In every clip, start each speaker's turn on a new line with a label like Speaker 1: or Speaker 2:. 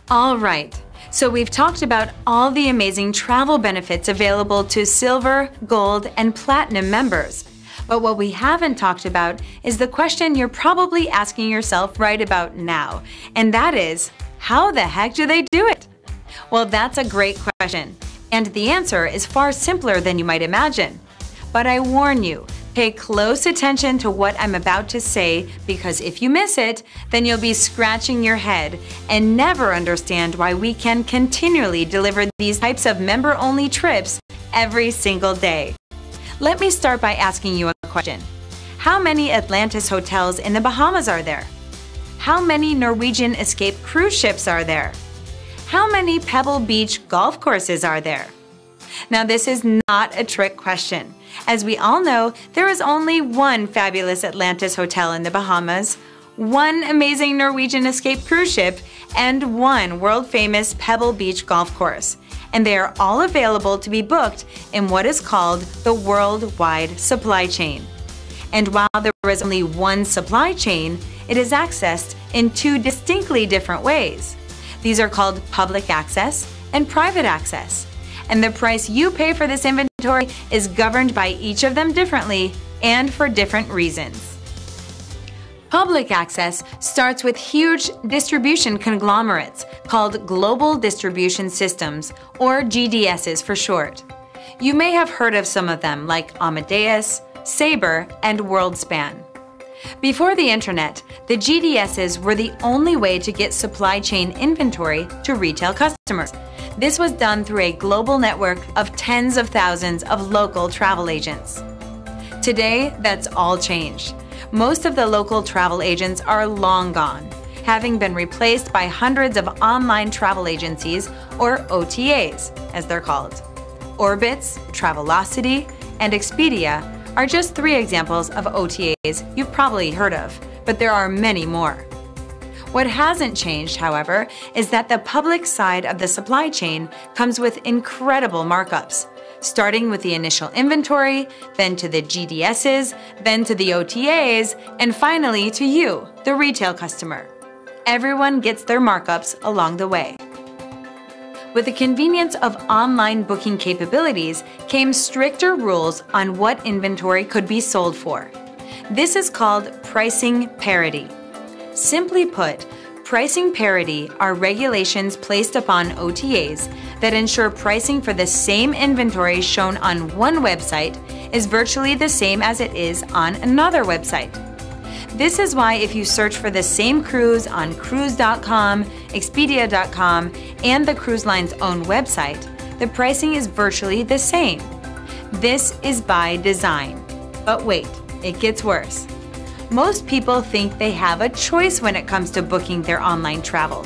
Speaker 1: All right, so we've talked about all the amazing travel benefits available to Silver, Gold, and Platinum members. But what we haven't talked about is the question you're probably asking yourself right about now, and that is, how the heck do they do it? Well, that's a great question, and the answer is far simpler than you might imagine. But I warn you, pay close attention to what I'm about to say, because if you miss it, then you'll be scratching your head and never understand why we can continually deliver these types of member-only trips every single day. Let me start by asking you a question. How many Atlantis hotels in the Bahamas are there? How many Norwegian Escape cruise ships are there? How many Pebble Beach golf courses are there? Now, this is not a trick question. As we all know, there is only one fabulous Atlantis hotel in the Bahamas, one amazing Norwegian Escape cruise ship, and one world-famous Pebble Beach golf course. And they are all available to be booked in what is called the worldwide supply chain. And while there is only one supply chain, it is accessed in two distinctly different ways. These are called public access and private access. And the price you pay for this inventory is governed by each of them differently and for different reasons. Public access starts with huge distribution conglomerates called Global Distribution Systems, or GDSs for short. You may have heard of some of them like Amadeus, Sabre, and WorldSpan. Before the internet, the GDSs were the only way to get supply chain inventory to retail customers. This was done through a global network of tens of thousands of local travel agents. Today, that's all changed. Most of the local travel agents are long gone, having been replaced by hundreds of online travel agencies, or OTAs, as they're called. Orbitz, Travelocity, and Expedia are just 3 examples of OTAs you've probably heard of, but there are many more. What hasn't changed, however, is that the public side of the supply chain comes with incredible markups, starting with the initial inventory, then to the GDSs, then to the OTAs, and finally to you, the retail customer. Everyone gets their markups along the way. With the convenience of online booking capabilities came stricter rules on what inventory could be sold for. This is called pricing parity. Simply put, pricing parity are regulations placed upon OTAs that ensure pricing for the same inventory shown on one website is virtually the same as it is on another website. This is why if you search for the same cruise on cruise.com, expedia.com, and the cruise line's own website, the pricing is virtually the same. This is by design. But wait, it gets worse. Most people think they have a choice when it comes to booking their online travel.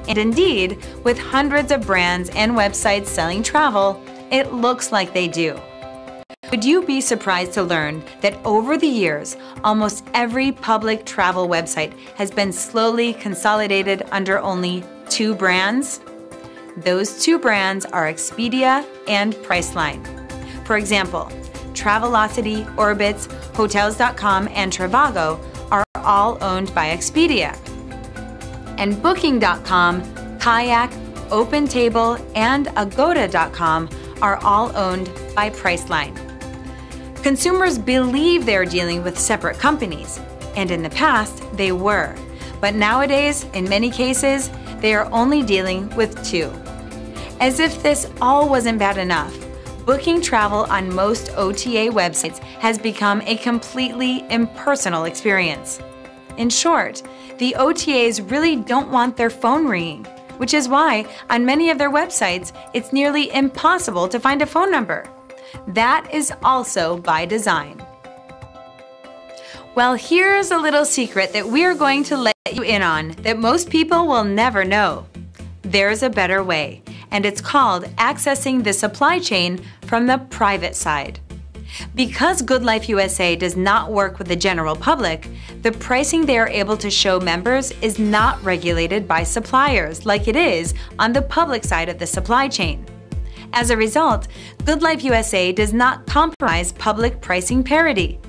Speaker 1: And indeed, with hundreds of brands and websites selling travel, it looks like they do. Would you be surprised to learn that over the years, almost every public travel website has been slowly consolidated under only 2 brands? Those 2 brands are Expedia and Priceline. For example, Travelocity, Orbitz, Hotels.com, and Trivago are all owned by Expedia. And Booking.com, Kayak, OpenTable, and Agoda.com are all owned by Priceline. Consumers believe they're dealing with separate companies, and in the past they were. But nowadays, in many cases, they are only dealing with 2. As if this all wasn't bad enough, booking travel on most OTA websites has become a completely impersonal experience. In short, the OTAs really don't want their phone ringing, which is why on many of their websites, it's nearly impossible to find a phone number. That is also by design. Well, here's a little secret that we're going to let you in on that most people will never know. There's a better way, and it's called accessing the supply chain from the private side. Because GoodLife USA does not work with the general public, the pricing they are able to show members is not regulated by suppliers like it is on the public side of the supply chain. As a result, GoodLife USA does not compromise public pricing parity.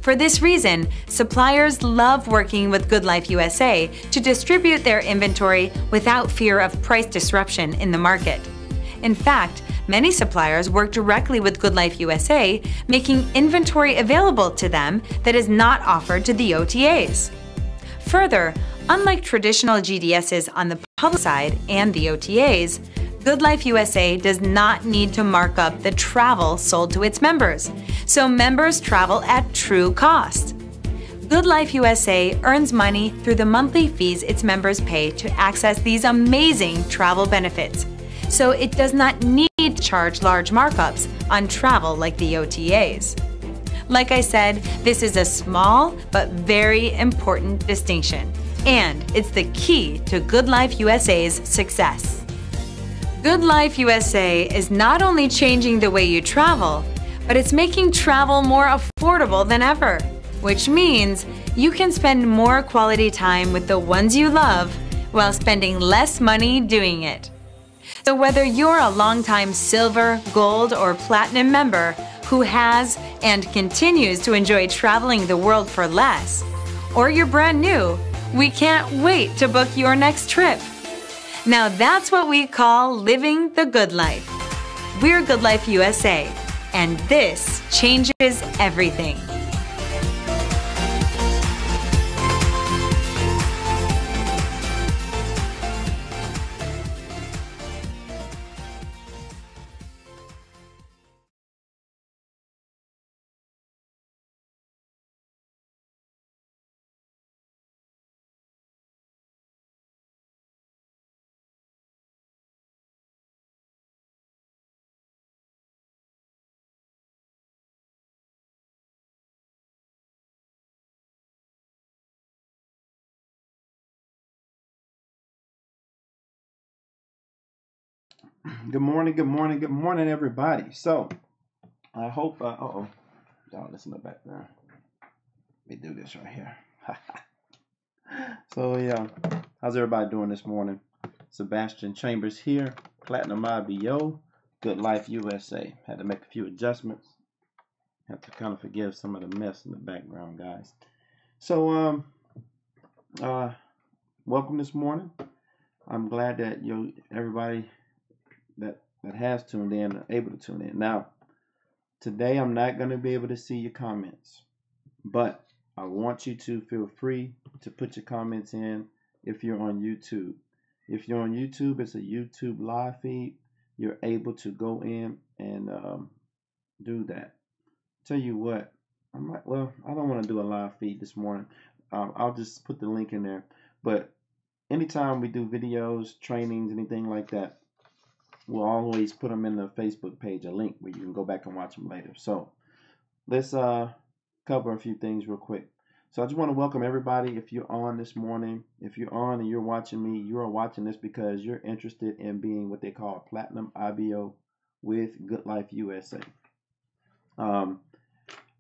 Speaker 1: For this reason, suppliers love working with GoodLife USA to distribute their inventory without fear of price disruption in the market. In fact, many suppliers work directly with GoodLife USA, making inventory available to them that is not offered to the OTAs. Further, unlike traditional GDSs on the public side and the OTAs, GoodLife USA does not need to mark up the travel sold to its members, so members travel at true cost. GoodLife USA earns money through the monthly fees its members pay to access these amazing travel benefits, so it does not need to charge large markups on travel like the OTAs. Like I said, this is a small but very important distinction, and it's the key to GoodLife USA's success. GoodLife USA is not only changing the way you travel, but it's making travel more affordable than ever, which means you can spend more quality time with the ones you love while spending less money doing it. So whether you're a longtime silver, gold, or platinum member who has and continues to enjoy traveling the world for less, or you're brand new, we can't wait to book your next trip. Now that's what we call living the good life. We're GoodLife USA, and this changes everything.
Speaker 2: Good morning, good morning, good morning, everybody. So, I hope, y'all listen to the background. Let me do this right here. So, yeah, how's everybody doing this morning? Sebastian Chambers here, Platinum IBO, GoodLife USA. Had to make a few adjustments. Have to kind of forgive some of the mess in the background, guys. So, welcome this morning. I'm glad that everybody that has tuned in are able to tune in. Now, today I'm not going to be able to see your comments, but I want you to feel free to put your comments in if you're on YouTube. If you're on YouTube, it's a YouTube live feed. You're able to go in and do that. Tell you what, I don't want to do a live feed this morning. I'll just put the link in there. But anytime we do videos, trainings, anything like that, we'll always put them in the Facebook page, a link where you can go back and watch them later. So let's cover a few things real quick. So I just want to welcome everybody. If you're on this morning, if you're on and you're watching me, you are watching this because you're interested in being what they call a Platinum IBO with GoodLife USA.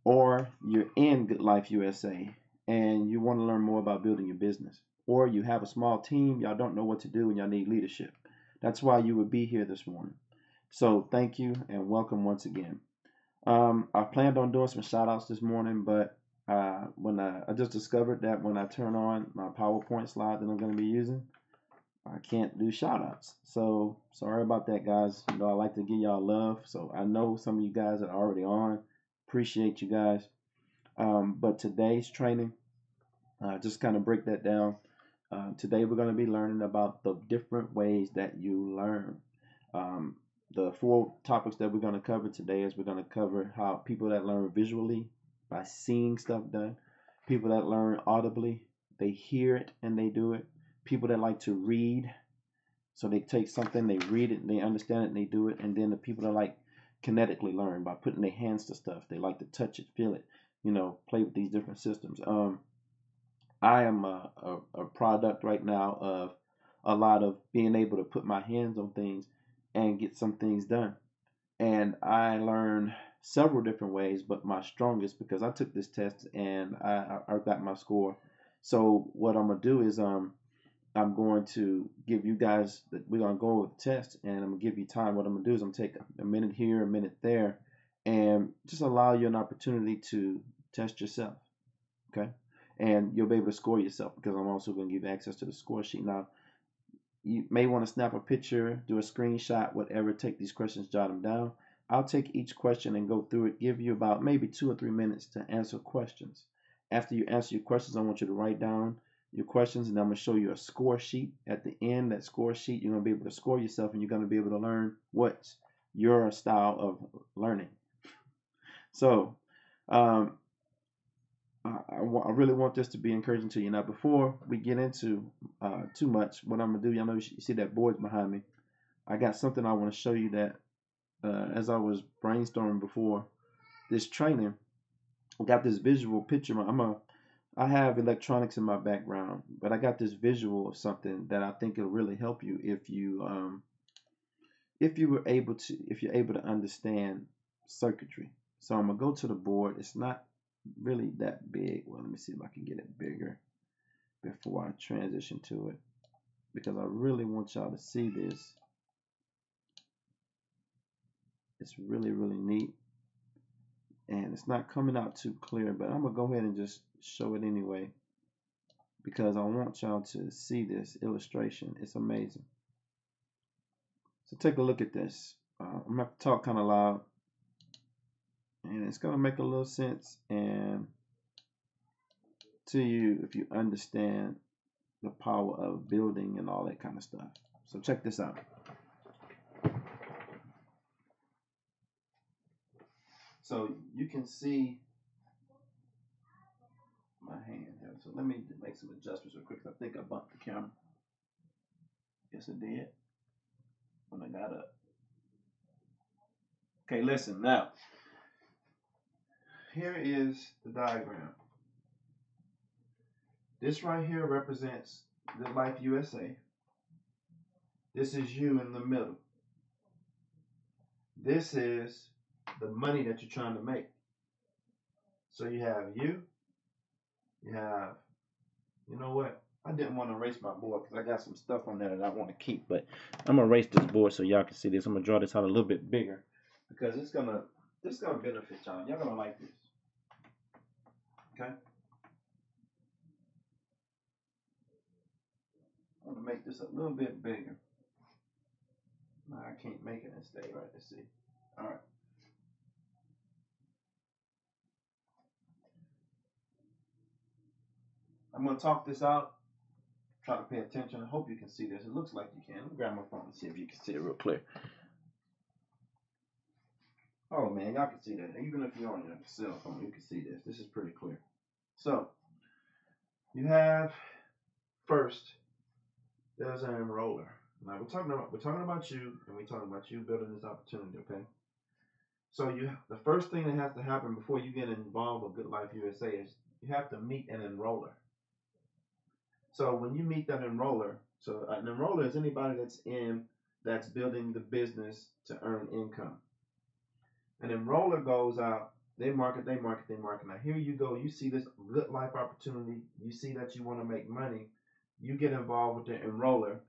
Speaker 2: Or you're in GoodLife USA and you want to learn more about building your business. Or you have a small team, y'all don't know what to do and y'all need leadership. That's why you would be here this morning. So thank you and welcome once again. I planned on doing some shout outs this morning, but when I just discovered that when I turn on my PowerPoint slide that I'm going to be using, I can't do shout outs. So sorry about that, guys. You know, I like to give y'all love. So I know some of you guys are already on. Appreciate you guys. But today's training, just kind of break that down. Today we're going to be learning about the different ways that you learn. The 4 topics that we're going to cover today is we're going to cover how people that learn visually by seeing stuff done, people that learn audibly, they hear it and they do it, people that like to read, so they take something, they read it, and they understand it and they do it, and then the people that like kinetically learn by putting their hands to stuff, they like to touch it, feel it, you know, play with these different systems. I am a product right now of a lot of being able to put my hands on things and get some things done. And I learned several different ways, but my strongest, because I took this test and I got my score. So what I'm going to do is I'm going to give you guys, we're going to go over the test and I'm going to give you time. What I'm going to do is I'm going to take a minute here, a minute there, and just allow you an opportunity to test yourself. Okay, and you'll be able to score yourself because I'm also going to give you access to the score sheet. Now, you may want to snap a picture, do a screenshot, whatever, take these questions, jot them down. I'll take each question and go through it, give you about maybe 2 or 3 minutes to answer questions. After you answer your questions, I want you to write down your questions, and I'm going to show you a score sheet. At the end, that score sheet, you're going to be able to score yourself, and you're going to be able to learn what's your style of learning. So, I really want this to be encouraging to you. Now, before we get into too much, what I'm going to do, y'all know you see that board behind me. I got something I want to show you that as I was brainstorming before this training, I got this visual picture. I have electronics in my background, but I got this visual of something that I think will really help you if you're able to understand circuitry. So I'm gonna go to the board. It's not really that big. Well, let me see if I can get it bigger before I transition to it, because I really want y'all to see this. It's really, really neat, and it's not coming out too clear, but I'm gonna go ahead and just show it anyway because I want y'all to see this illustration. It's amazing. So take a look at this. I'm gonna have to talk kind of loud, and it's gonna make a little sense and to you if you understand the power of building and all that kind of stuff. So check this out. So you can see my hand here. So let me make some adjustments real quick. I think I bumped the camera. Yes, I did when I got up. Okay, listen now. Here is the diagram. This right here represents GOODLIFE USA. This is you in the middle. This is the money that you're trying to make. So you have you have, you know what? I didn't want to erase my board because I got some stuff on there that I want to keep, but I'm gonna erase this board so y'all can see this. I'm gonna draw this out a little bit bigger because this is gonna benefit y'all. Y'all gonna like this. Okay? I'm gonna make this a little bit bigger. No, I can't make it and stay right. Let's see. All right. I'm going to talk this out. Try to pay attention. I hope you can see this. It looks like you can. Let me grab my phone and see if you can see it real clear. Oh, man, y'all can see that. Even if you're on your cell phone, you can see this. This is pretty clear. So, you have first, there's an enroller. Now, we're talking about you, and we're talking about you building this opportunity, okay? So, the first thing that has to happen before you get involved with GOODLIFE USA is you have to meet an enroller. So when you meet that enroller, so an enroller is anybody that's building the business to earn income. An enroller goes out, they market. Now here you go, you see this GOODLIFE opportunity, you see that you want to make money, you get involved with the enroller.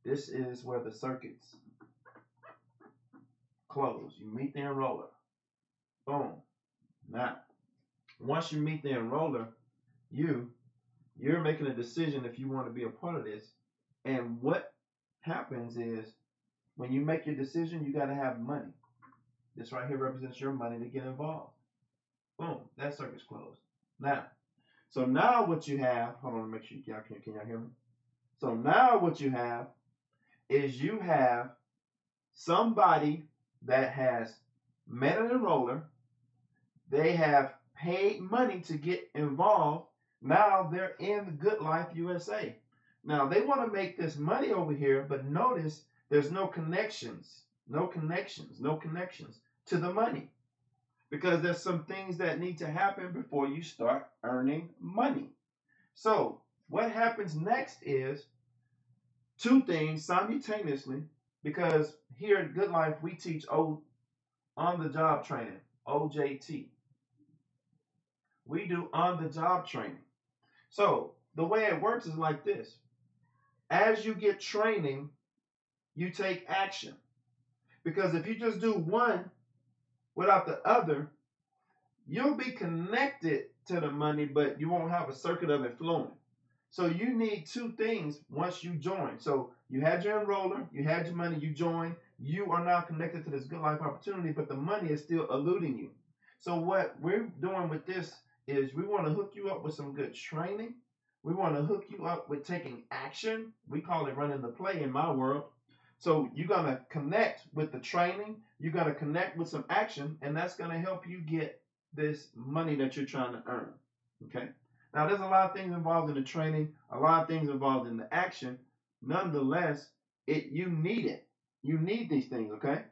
Speaker 2: This is where the circuits close. You meet the enroller. Boom. Now, once you meet the enroller, you're making a decision if you want to be a part of this. And what happens is when you make your decision, you got to have money. This right here represents your money to get involved. Boom, that circuit's closed. Now, so now what you have, hold on, make sure y'all can y'all hear me? So now what you have is you have somebody that has met an enroller. They have paid money to get involved. Now they're in GOODLIFE USA. Now they want to make this money over here, but notice there's no connections to the money because there's some things that need to happen before you start earning money. So what happens next is two things simultaneously, because here at GOODLIFE we teach on-the-job training, OJT. We do on-the-job training. So the way it works is like this. As you get training, you take action. Because if you just do one without the other, you'll be connected to the money, but you won't have a circuit of it flowing. So you need two things once you join. So you had your enroller, you had your money, you joined. You are now connected to this good life opportunity, but the money is still eluding you. So what we're doing with this is we want to hook you up with some good training. We want to hook you up with taking action. We call it running the play in my world. So you're going to connect with the training. You're going to connect with some action, and that's going to help you get this money that you're trying to earn. Okay? Now, there's a lot of things involved in the training, a lot of things involved in the action. Nonetheless, you need it. You need these things, okay?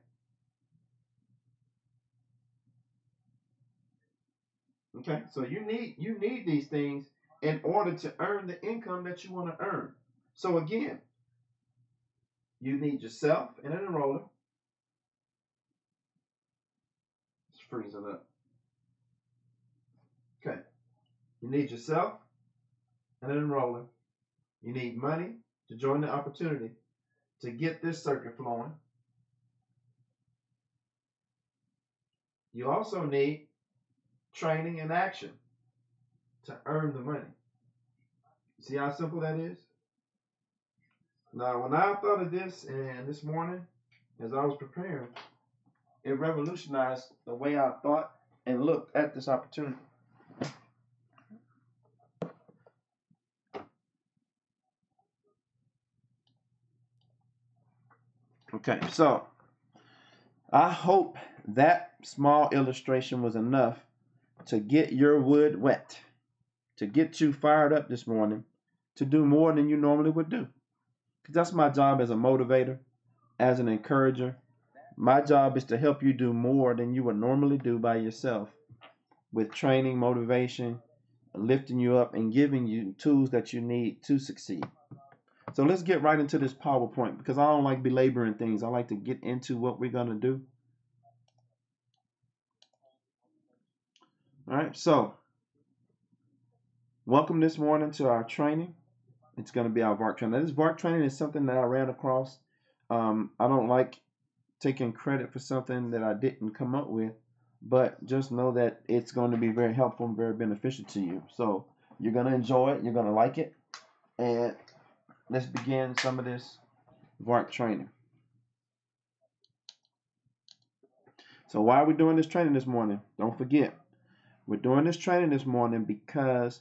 Speaker 2: Okay, so you need these things in order to earn the income that you want to earn. So again, you need yourself and an enroller. It's freezing up. Okay, you need yourself and an enroller. You need money to join the opportunity to get this circuit flowing. You also need training and action to earn the money. See how simple that is? Now, when I thought of this and this morning, as I was preparing, it revolutionized the way I thought and looked at this opportunity. Okay, so I hope that small illustration was enough to get your wood wet, to get you fired up this morning, to do more than you normally would do. Because that's my job as a motivator, as an encourager. My job is to help you do more than you would normally do by yourself with training, motivation, lifting you up, and giving you tools that you need to succeed. So let's get right into this PowerPoint because I don't like belaboring things. I like to get into what we're going to do. All right, so welcome this morning to our training. It's going to be our V.A.R.K training. Now, this V.A.R.K training is something that I ran across. I don't like taking credit for something that I didn't come up with, but just know that it's going to be very helpful and very beneficial to you. So you're going to enjoy it. You're going to like it. And let's begin some of this V.A.R.K training. So why are we doing this training this morning? Don't forget, we're doing this training this morning because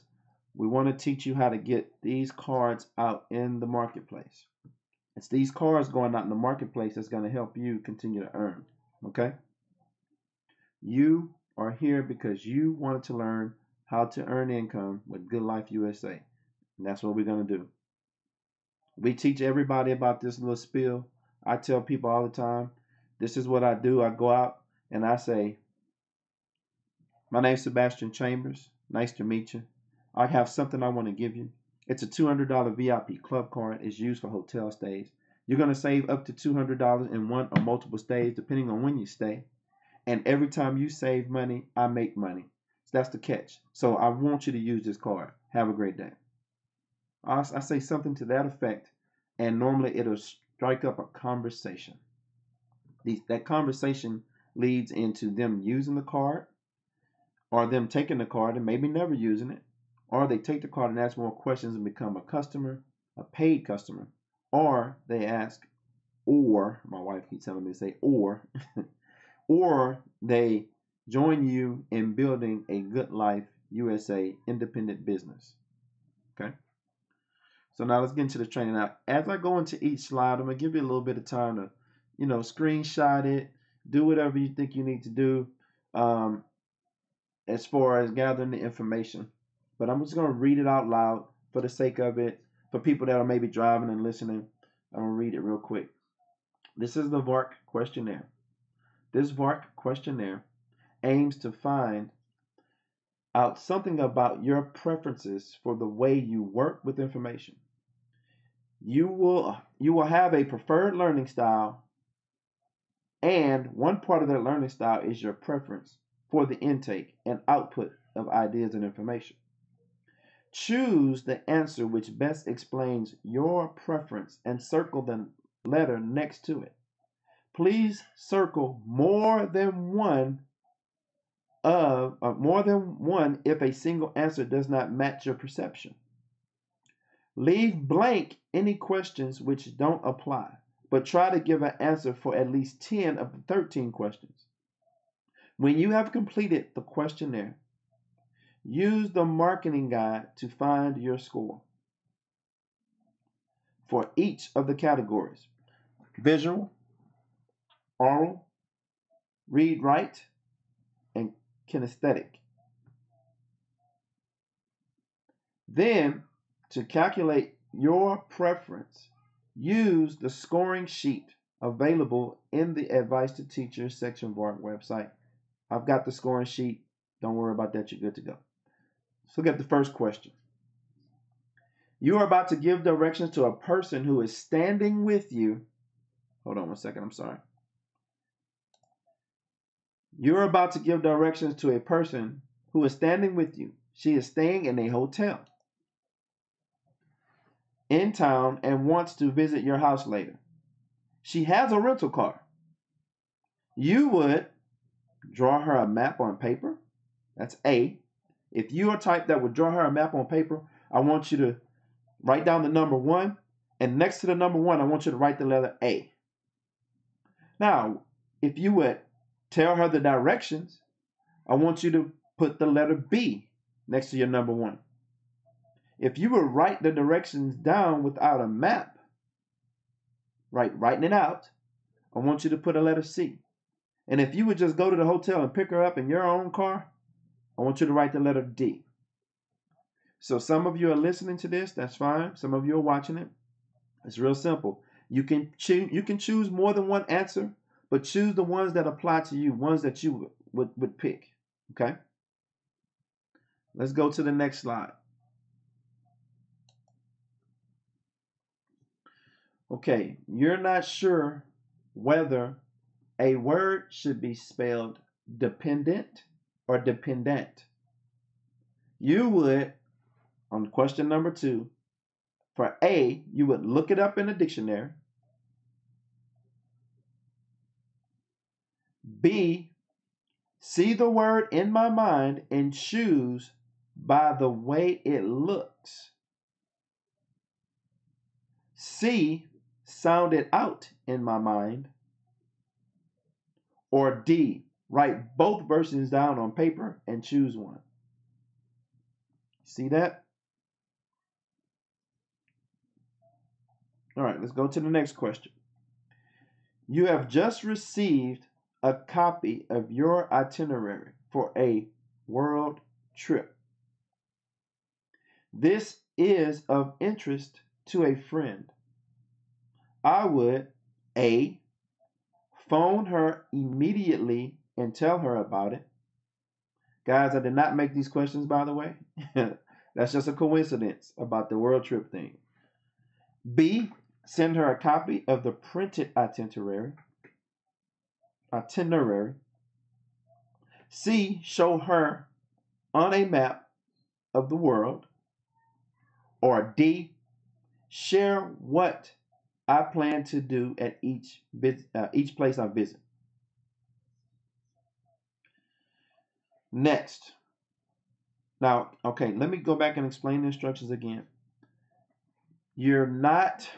Speaker 2: we want to teach you how to get these cards out in the marketplace. It's these cards going out in the marketplace that's going to help you continue to earn. Okay? You are here because you wanted to learn how to earn income with Good Life USA. And that's what we're going to do. We teach everybody about this little spiel. I tell people all the time, this is what I do. I go out and I say, my name's Sebastian Chambers. Nice to meet you. I have something I want to give you. It's a $200 VIP club card. It's used for hotel stays. You're going to save up to $200 in one or multiple stays depending on when you stay. And every time you save money, I make money. So that's the catch. So I want you to use this card. Have a great day. I say something to that effect, and normally it'll strike up a conversation. That conversation leads into them using the card, or them taking the card and maybe never using it, or they take the card and ask more questions and become a customer, a paid customer, or they ask, or my wife keeps telling me to say, or they join you in building a Good Life USA independent business. Okay. So now let's get into the training. Now, as I go into each slide, I'm gonna give you a little bit of time to, screenshot it, do whatever you think you need to do. As far as gathering the information. But I'm just going to read it out loud for the sake of it. For people that are maybe driving and listening, I'm going to read it real quick. This is the V.A.R.K questionnaire. This V.A.R.K questionnaire aims to find out something about your preferences for the way you work with information. You will have a preferred learning style, and one part of that learning style is your preference for the intake and output of ideas and information. Choose the answer which best explains your preference and circle the letter next to it. Please circle more than one of more than one if a single answer does not match your perception. Leave blank any questions which don't apply, but try to give an answer for at least 10 of the 13 questions. When you have completed the questionnaire, use the marketing guide to find your score for each of the categories: visual, oral, read write, and kinesthetic. Then, to calculate your preference, use the scoring sheet available in the Advice to Teachers section of our website. I've got the scoring sheet. Don't worry about that. You're good to go. Let's look at the first question. You are about to give directions to a person who is standing with you. Hold on one second. I'm sorry. You're about to give directions to a person who is standing with you. She is staying in a hotel in town and wants to visit your house later. She has a rental car. You would draw her a map on paper. That's A. If you are type that would draw her a map on paper, I want you to write down the number 1, and next to the number 1, I want you to write the letter A. Now, if you would tell her the directions, I want you to put the letter B next to your number 1. If you would write the directions down without a map, writing it out, I want you to put a letter C. And if you would just go to the hotel and pick her up in your own car, I want you to write the letter D. So some of you are listening to this, that's fine. Some of you are watching it. It's real simple. You can choose more than one answer, but choose the ones that apply to you, ones that you would pick. Okay? Let's go to the next slide. Okay, you're not sure whether a word should be spelled dependent or dependent. You would, on question number 2, for A, you would look it up in the dictionary. B, see the word in my mind and choose by the way it looks. C, sound it out in my mind. Or D, write both versions down on paper and choose one. See that? All right, let's go to the next question. You have just received a copy of your itinerary for a world trip. This is of interest to a friend. I would A, phone her immediately and tell her about it. Guys, I did not make these questions, by the way. That's just a coincidence about the world trip thing. B, send her a copy of the printed itinerary. C, show her on a map of the world. Or D, share what I plan to do at each place I visit. Next. Now, okay, let me go back and explain the instructions again. You're not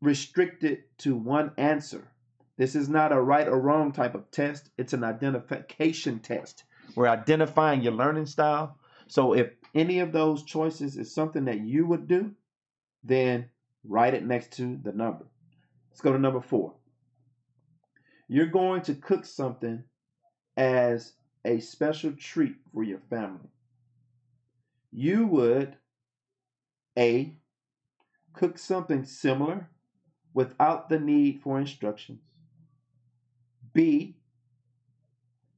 Speaker 2: restricted to one answer. This is not a right or wrong type of test. It's an identification test. We're identifying your learning style. So if any of those choices is something that you would do, then write it next to the number. Let's go to number 4. You're going to cook something as a special treat for your family. You would A, cook something similar without the need for instructions. B,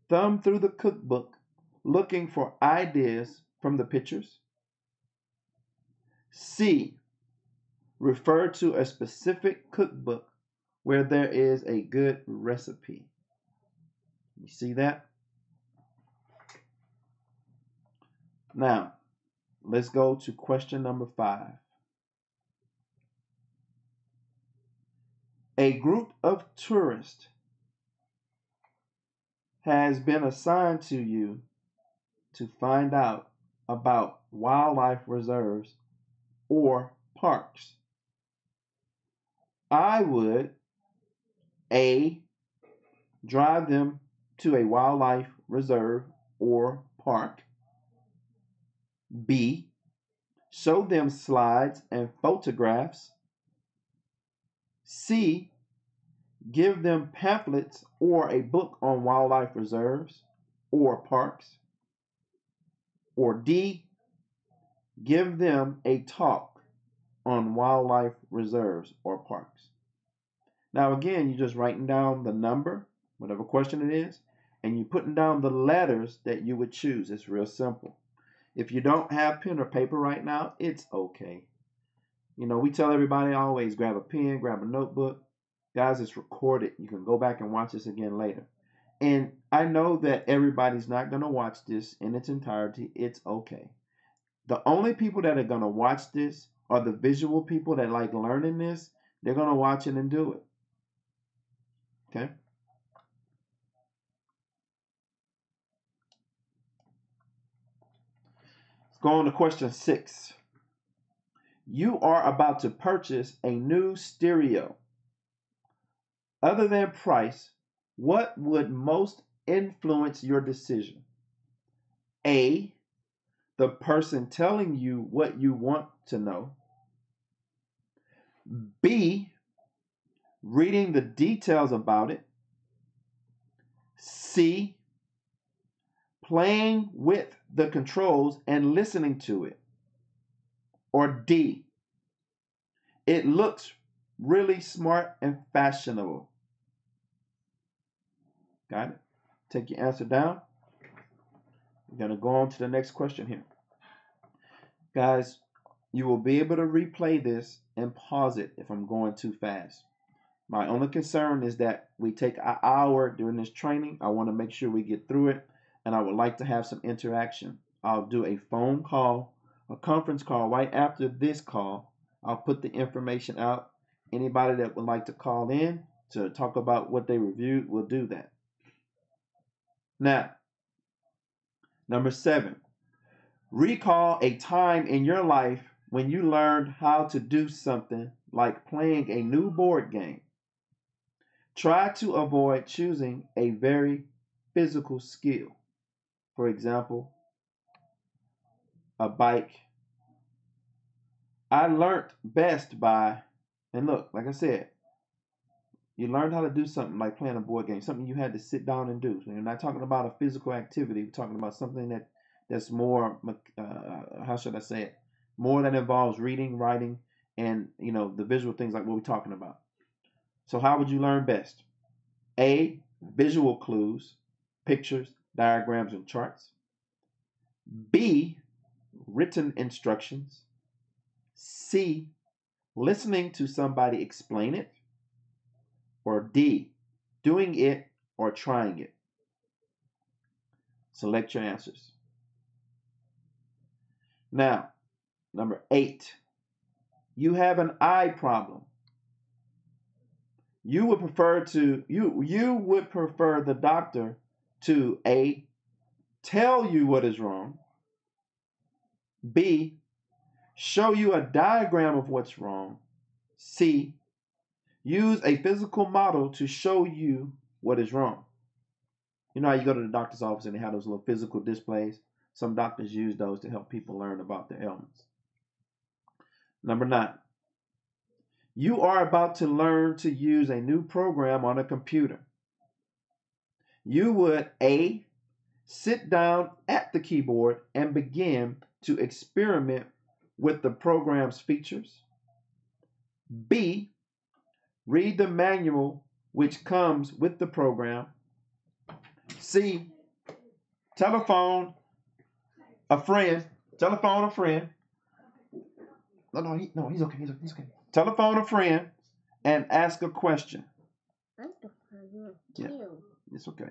Speaker 2: thumb through the cookbook looking for ideas from the pictures. C, refer to a specific cookbook where there is a good recipe. You see that? Now, let's go to question number 5. A group of tourists has been assigned to you to find out about wildlife reserves or parks? I would A, drive them to a wildlife reserve or park. B, show them slides and photographs. C, give them pamphlets or a book on wildlife reserves or parks. Or D, give them a talk on wildlife reserves or parks. Now again, you're just writing down the number, whatever question it is, and you're putting down the letters that you would choose. It's real simple. If you don't have pen or paper right now, it's okay. You know, we tell everybody always grab a pen, grab a notebook. Guys, it's recorded. You can go back and watch this again later. And I know that everybody's not going to watch this in its entirety. It's okay. The only people that are going to watch this are the visual people that like learning this. They're going to watch it and do it. Okay? Let's go on to question 6. You are about to purchase a new stereo. Other than price, what would most influence your decision? A, the person telling you what you want to know. B, reading the details about it. C, playing with the controls and listening to it. Or D, it looks really smart and fashionable. Got it? Take your answer down. We're going to go on to the next question here. Guys, you will be able to replay this and pause it if I'm going too fast. My only concern is that we take an hour during this training. I want to make sure we get through it, and I would like to have some interaction. I'll do a phone call, a conference call right after this call. I'll put the information out. Anybody that would like to call in to talk about what they reviewed will do that. Now, number 7, recall a time in your life when you learned how to do something like playing a new board game. Try to avoid choosing a very physical skill. For example, a bike. I learned best by, and look, like I said, you learned how to do something like playing a board game, something you had to sit down and do. So you're not talking about a physical activity. We're talking about something that's more, how should I say it, more that involves reading, writing, and the visual things like what we're talking about. So how would you learn best? A, visual clues, pictures, diagrams, and charts. B, written instructions. C, listening to somebody explain it. Or D, doing it or trying it. Select your answers. Now, number 8, you have an eye problem. You would prefer the doctor to A, tell you what is wrong. B, show you a diagram of what's wrong. C, use a physical model to show you what is wrong. You know how you go to the doctor's office and they have those little physical displays? Some doctors use those to help people learn about their ailments. Number 9, you are about to learn to use a new program on a computer. You would A, sit down at the keyboard and begin to experiment with the program's features. B, read the manual which comes with the program. C, telephone a friend. No, he's okay. He's okay. Telephone a friend and ask a question. Yeah, it's okay.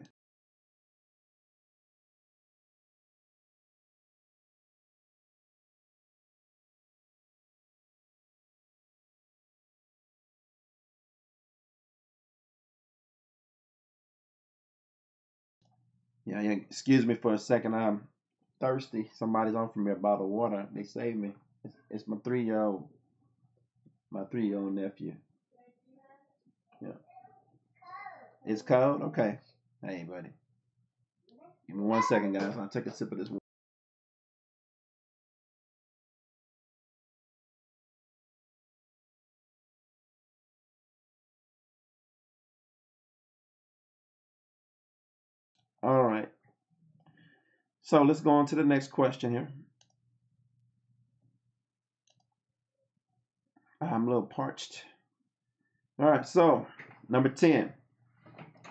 Speaker 2: Yeah, yeah. Excuse me for a second. I'm thirsty. Somebody's offering me a bottle of water. They saved me. It's my 3-year-old, my 3-year-old nephew. Yeah. It's cold. Okay. Hey, buddy. Give me 1 second, guys. I'll take a sip of this water. All right. So let's go on to the next question here. I'm a little parched. All right. So number 10,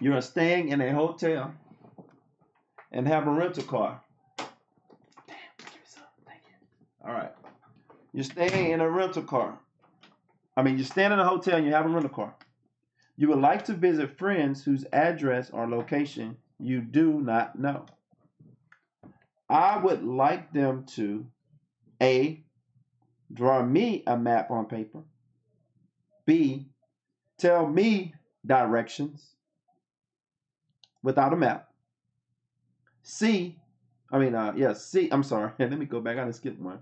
Speaker 2: you are staying in a hotel and have a rental car. Damn, give me some. Thank you. All right. You're staying in a rental car. You're staying in a hotel and you have a rental car. You would like to visit friends whose address or location you do not know. I would like them to A, draw me a map on paper. B, tell me directions without a map. C, I'm sorry. Let me go back. I done skipped one.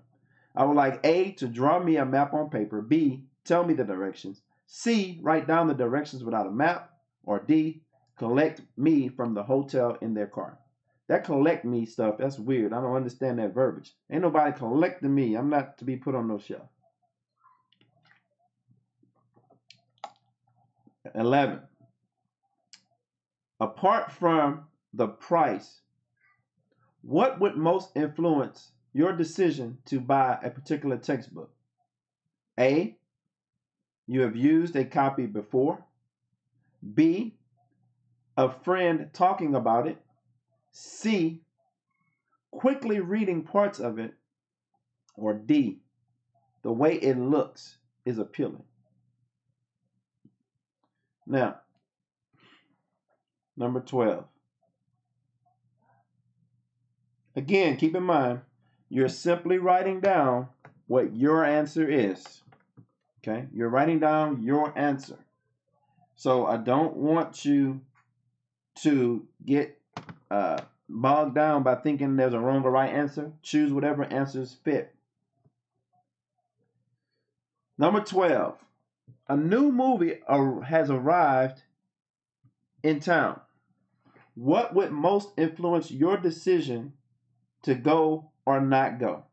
Speaker 2: I would like A, to draw me a map on paper. B, tell me the directions. C, write down the directions without a map. Or D, collect me from the hotel in their car. That collect me stuff, that's weird. I don't understand that verbiage. Ain't nobody collecting me. I'm not to be put on no shelf. 11. Apart from the price, what would most influence your decision to buy a particular textbook? A, you have used a copy before. B, a friend talking about it. C, quickly reading parts of it. Or D, the way it looks is appealing. Now, number 12. Again, keep in mind, you're simply writing down what your answer is. Okay? You're writing down your answer. So I don't want you to get bogged down by thinking there's a wrong or right answer. Choose whatever answers fit. Number 12. A new movie has arrived in town. What would most influence your decision to go or not go?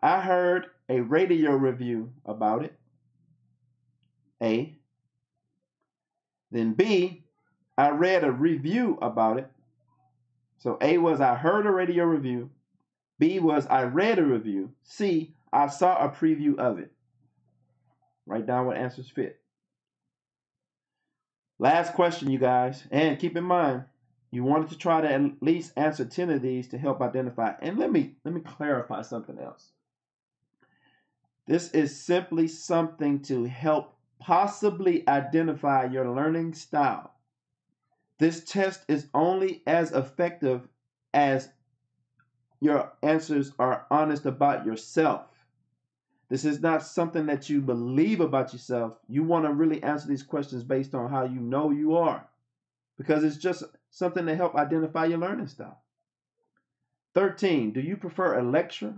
Speaker 2: I heard a radio review about it. A. Then B, I read a review about it. So A was I heard a radio review. B was I read a review. C, I saw a preview of it. Write down what answers fit. Last question, you guys. And keep in mind, you wanted to try to at least answer 10 of these to help identify. And let me clarify something else. This is simply something to help possibly identify your learning style. This test is only as effective as your answers are honest about yourself. This is not something that you believe about yourself. You want to really answer these questions based on how you know you are, because it's just something to help identify your learning style. 13, do you prefer a lecturer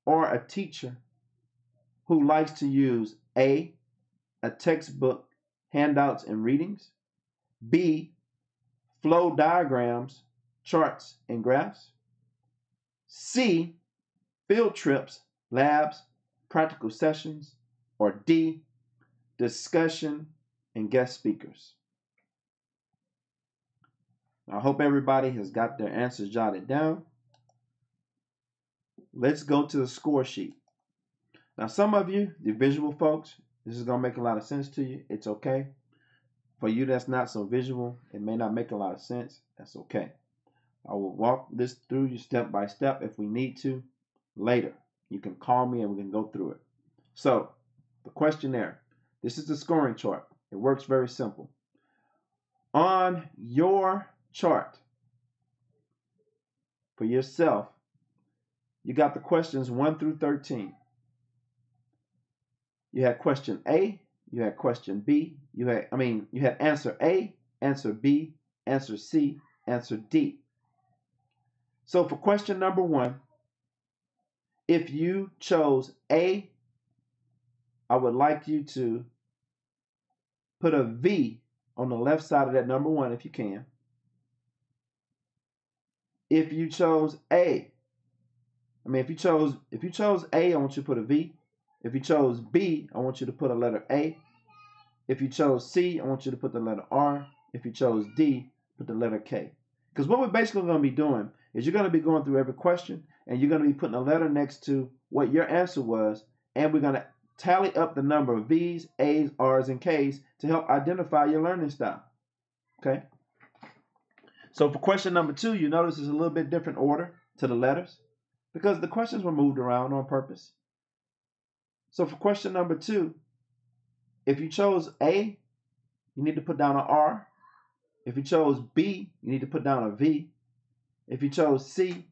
Speaker 2: or a teacher who likes to use A, a textbook, handouts, and readings, B, flow diagrams, charts, and graphs, C, field trips, labs, practical sessions, or D, discussion and guest speakers? I hope everybody has got their answers jotted down. Let's go to the score sheet. Now, some of you, the visual folks, this is going to make a lot of sense to you. It's okay. For you that's not so visual, it may not make a lot of sense. That's okay. I will walk this through you step by step if we need to later. You can call me and we can go through it. So, the questionnaire. This is the scoring chart. It works very simple. On your chart, for yourself, you got the questions 1 through 13. You had question A, you had question B, you had answer A, answer B, answer C, Answer D. So for question number 1, if you chose A, I would like you to put a V on the left side of that number 1 if you can. If you chose A, if you chose A, I want you to put a V. If you chose B, I want you to put a letter A. If you chose C, I want you to put the letter R. If you chose D, put the letter K. Because what we're basically going to be doing is you're going to be going through every question, and you're going to be putting a letter next to what your answer was, and we're going to tally up the number of V's, A's, R's, and K's to help identify your learning style. Okay? So for question number 2, you notice it's a little bit different order to the letters because the questions were moved around on purpose. So for question number 2, if you chose A, you need to put down an R. If you chose B, you need to put down a V. If you chose B,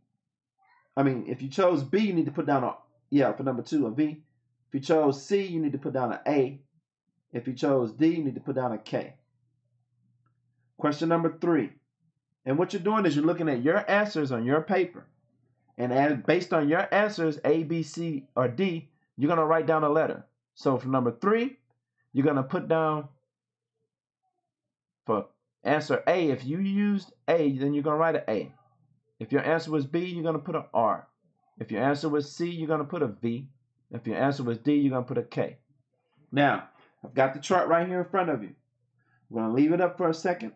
Speaker 2: you need to put down for number 2, a V. If you chose C, you need to put down an A. If you chose D, you need to put down a K. Question number 3. And what you're doing is you're looking at your answers on your paper. And based on your answers, A, B, C, or D, you're going to write down a letter. So for number 3, you're going to put down for answer A. If you used A, then you're going to write an A. If your answer was B, you're going to put an R. If your answer was C, you're going to put a V. If your answer was D, you're going to put a K. Now, I've got the chart right here in front of you. I'm going to leave it up for a second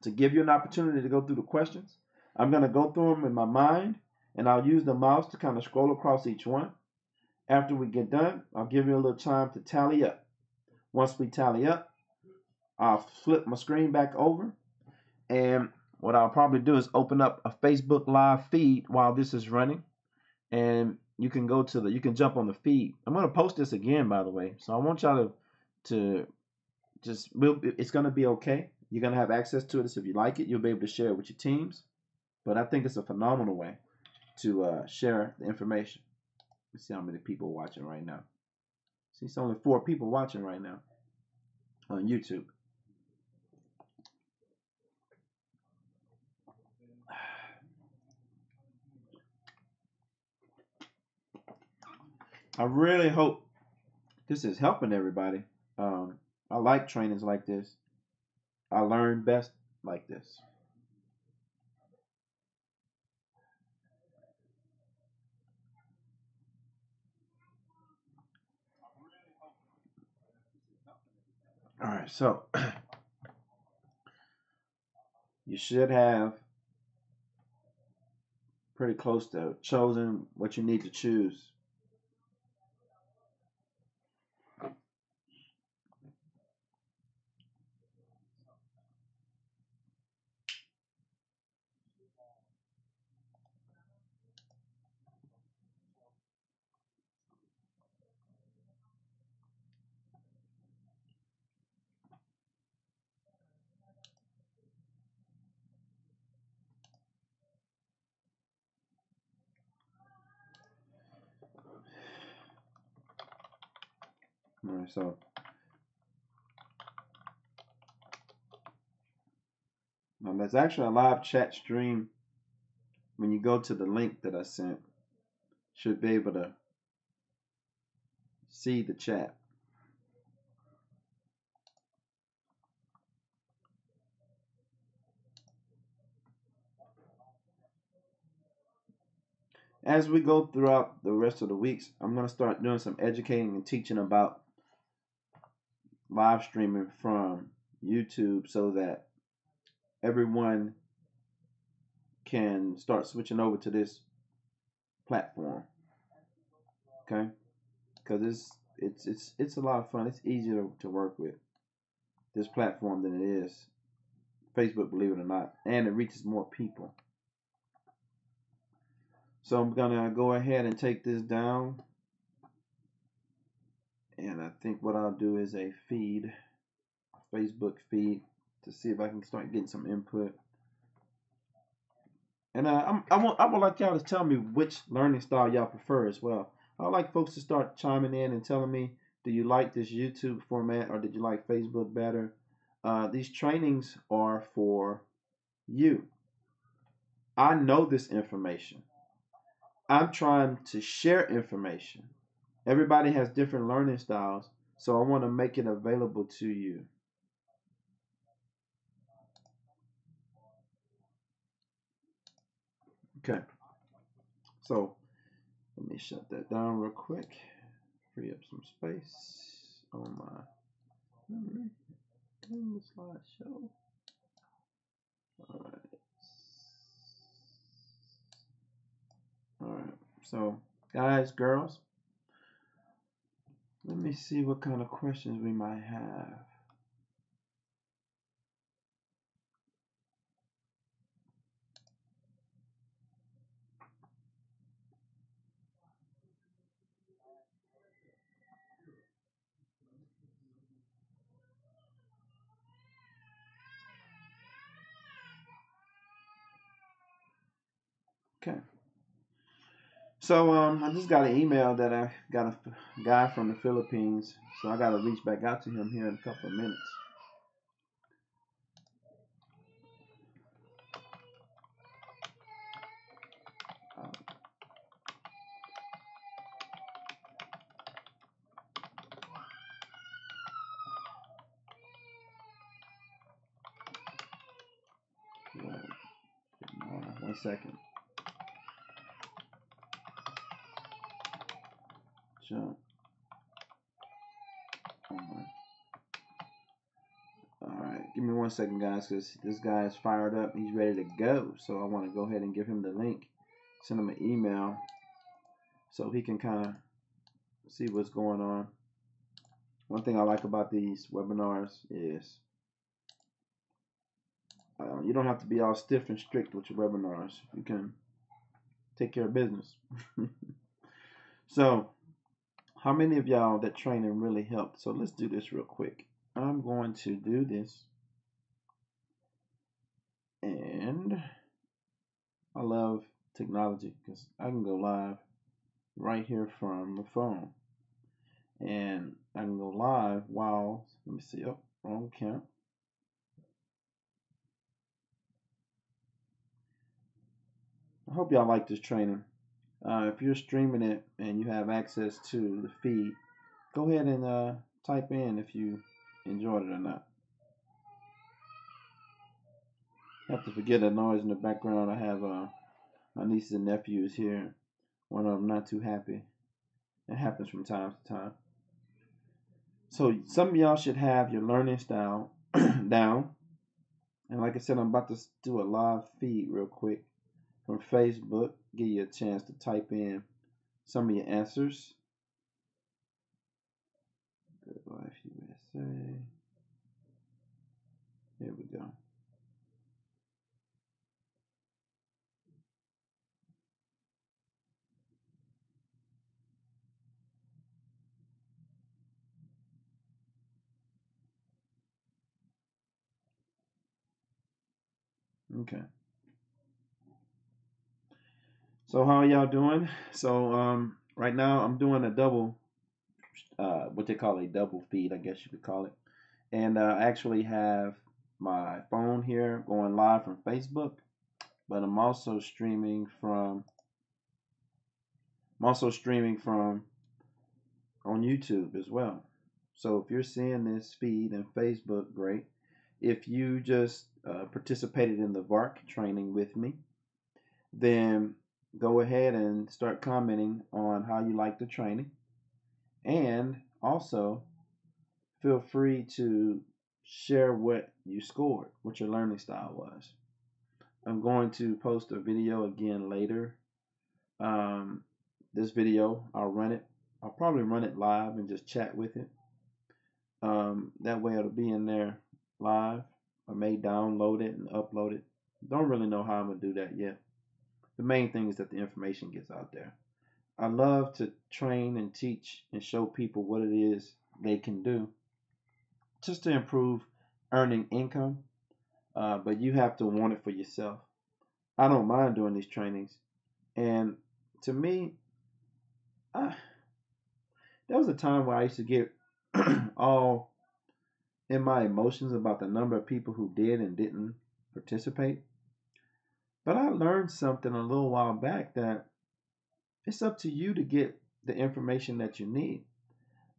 Speaker 2: to give you an opportunity to go through the questions. I'm going to go through them in my mind, and I'll use the mouse to kind of scroll across each one. After we get done, I'll give you a little time to tally up. Once we tally up, I'll flip my screen back over, and what I'll probably do is open up a Facebook live feed while this is running, and you can jump on the feed. I'm going to post this again, by the way, so I want y'all to it's going to be okay. You're going to have access to this. If you like it, you'll be able to share it with your teams, but I think it's a phenomenal way to share the information. Let's see how many people are watching right now. See, it's only 4 people watching right now on YouTube. I really hope this is helping everybody. I like trainings like this. I learn best like this. All right, so you should have pretty close to chosen what you need to choose. All right, so now there's actually a live chat stream. When you go to the link that I sent, should be able to see the chat. As we go throughout the rest of the weeks, I'm going to start doing some educating and teaching about live streaming from YouTube so that everyone can start switching over to this platform. Okay? Because it's a lot of fun. It's easier to work with this platform than it is Facebook, believe it or not, and it reaches more people. So I'm gonna go ahead and take this down, and I think what I'll do is a feed, a Facebook feed, to see if I can start getting some input. And I would like y'all to tell me which learning style y'all prefer as well. I'd like folks to start chiming in and telling me, do you like this YouTube format or did you like Facebook better? These trainings are for You. I know this information. I'm trying to share information. Everybody has different learning styles, so I want to make it available to you. Okay, so let me shut that down real quick. Free up some space on my memory. The slideshow. All right. All right. So, guys, girls, let me see what kind of questions we might have. Okay. So I just got an email that I got a guy from the Philippines, so I got to reach back out to him here in a couple of minutes. One second. Jump. All right, give me 1 second, guys, because this guy is fired up. He's ready to go. So I want to go ahead and give him the link, send him an email, so he can kind of see what's going on. One thing I like about these webinars is you don't have to be all stiff and strict with your webinars. You can take care of business. So, how many of y'all that training really helped? So let's do this real quick. I'm going to do this. And I love technology because I can go live right here from the phone. And I can go live while, let me see, oh, wrong account. I hope y'all like this training. If you're streaming it and you have access to the feed, go ahead and type in if you enjoyed it or not. I have to forget the noise in the background. I have my nieces and nephews here. One of them not too happy. It happens from time to time. So some of y'all should have your learning style down. And like I said, I'm about to do a live feed real quick from Facebook. Give you a chance to type in some of your answers. GOODLIFE USA. Here we go. Okay. So how are y'all doing? So right now I'm doing a double, what they call a double feed, I guess you could call it. And I actually have my phone here going live from Facebook, but I'm also streaming from on YouTube as well. So if you're seeing this feed in Facebook, great. If you just participated in the V.A.R.K training with me, then go ahead and start commenting on how you like the training. And also feel free to share what you scored, what your learning style was. I'm going to post a video again later. This video, I'll probably run it live and just chat with it. That way it'll be in there live. I may download it and upload it. Don't really know how I'm going to do that yet. The main thing is that the information gets out there. I love to train and teach and show people what it is they can do just to improve earning income, but you have to want it for yourself. I don't mind doing these trainings, and to me, there was a time where I used to get all in my emotions about the number of people who did and didn't participate. But I learned something a little while back that it's up to you to get the information that you need.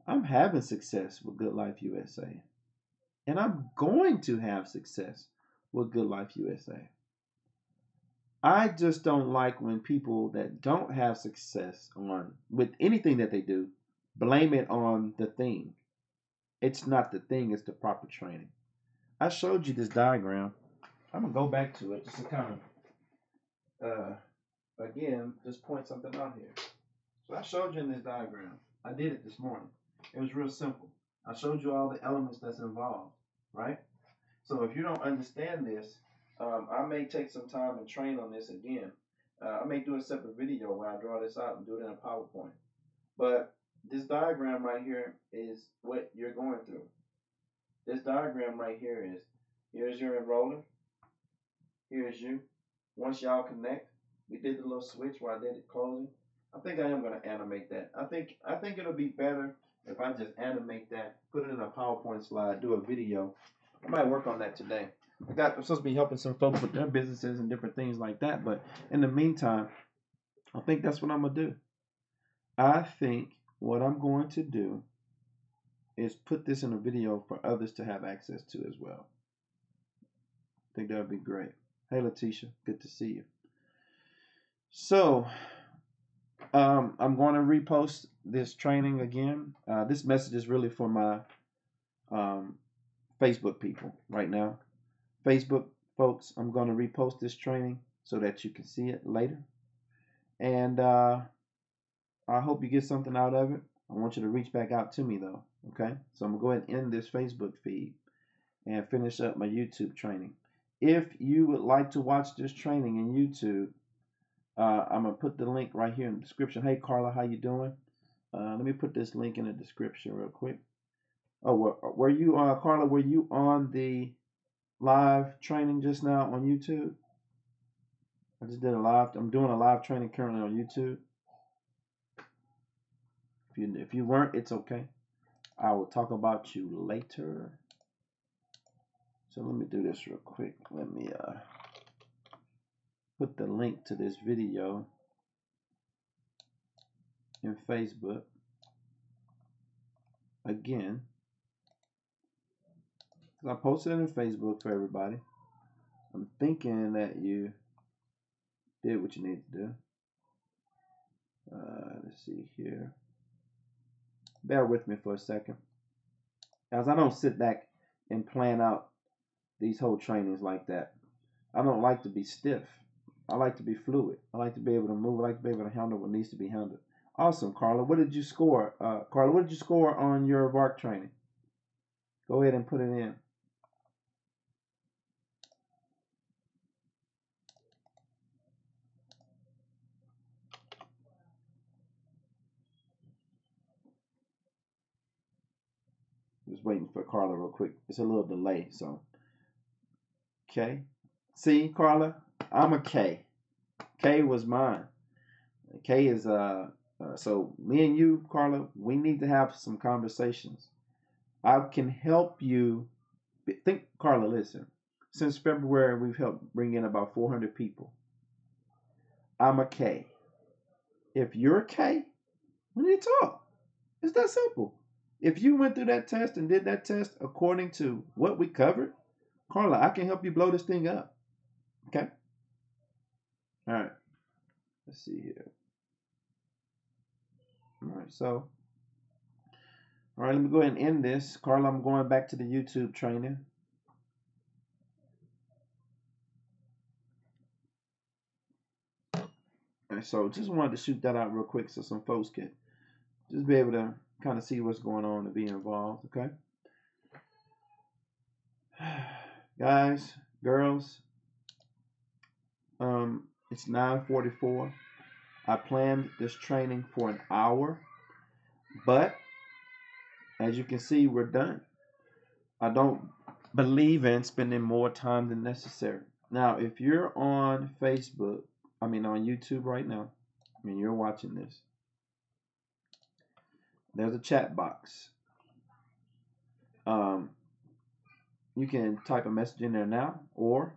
Speaker 2: I'm having success with Good Life USA, and I'm going to have success with Good Life USA. I just don't like when people that don't have success on with anything that they do blame it on the thing. It's not the thing, it's the proper training. I showed you this diagram. I'm gonna go back to it just to kind of again just point something out here. So I showed you in this diagram. I did it this morning. It was real simple. I showed you all the elements that's involved, right? So if you don't understand this, I may take some time and train on this again. I may do a separate video where I draw this out and do it in a PowerPoint. But this diagram right here is what you're going through. This diagram right here is, here's your enroller, here's you. Once y'all connect, we did the little switch where I did it closing. I think I am going to animate that. I think it'll be better if I just animate that, put it in a PowerPoint slide, do a video. I might work on that today. I'm supposed to be helping some folks with their businesses and different things like that. But in the meantime, I think that's what I'm going to do. I think what I'm going to do is put this in a video for others to have access to as well. I think that would be great. Hey, Letitia, good to see you. So, I'm going to repost this training again. This message is really for my Facebook people right now. Facebook folks, I'm going to repost this training so that you can see it later. And I hope you get something out of it. I want you to reach back out to me though. Okay, so I'm going to go ahead and end this Facebook feed and finish up my YouTube training. If you would like to watch this training in YouTube, I'm going to put the link right here in the description. Hey, Carla, how you doing? Let me put this link in the description real quick. Oh, were you, Carla, were you on the live training just now on YouTube? I just did a live. I'm doing a live training currently on YouTube. If you weren't, it's okay. I will talk about you later. So let me do this real quick. Let me put the link to this video in Facebook again. I posted it in Facebook for everybody. I'm thinking that you did what you need to do. Let's see here. Bear with me for a second, as I don't sit back and plan out these whole trainings like that. I don't like to be stiff. I like to be fluid. I like to be able to move. I like to be able to handle what needs to be handled. Awesome, Carla. What did you score? Carla, what did you score on your V.A.R.K training? Go ahead and put it in. Just waiting for Carla real quick. It's a little delay, so. Okay. See, Carla, I'm a K. K was mine. K is so me and you, Carla, we need to have some conversations. I can help you. Think, Carla, listen. Since February, we've helped bring in about 400 people. I'm a K. If you're a K, we need to talk. It's that simple. If you went through that test and did that test according to what we covered, Carla, I can help you blow this thing up. Okay? All right. Let's see here. All right, so. All right, let me go ahead and end this. Carla, I'm going back to the YouTube training. All right, so just wanted to shoot that out real quick so some folks can just be able to kind of see what's going on and be involved, okay? Guys, girls, it's 9:44. I planned this training for an hour, but as you can see, we're done. I don't believe in spending more time than necessary. Now, if you're on Facebook, on YouTube right now, you're watching this, there's a chat box. You can type a message in there now, or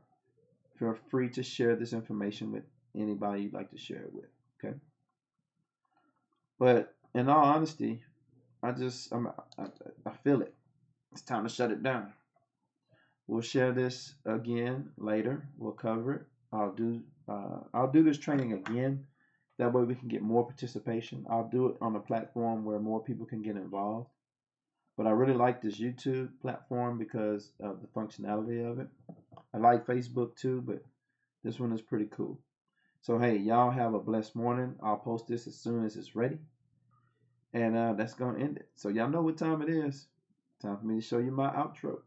Speaker 2: feel free to share this information with anybody you'd like to share it with. Okay. But in all honesty, I feel it. It's time to shut it down. We'll share this again later. We'll cover it. I'll do this training again. That way we can get more participation. I'll do it on a platform where more people can get involved. But I really like this YouTube platform because of the functionality of it. I like Facebook too, but this one is pretty cool. So hey, y'all have a blessed morning. I'll post this as soon as it's ready. And that's going to end it. So y'all know what time it is. Time for me to show you my outro.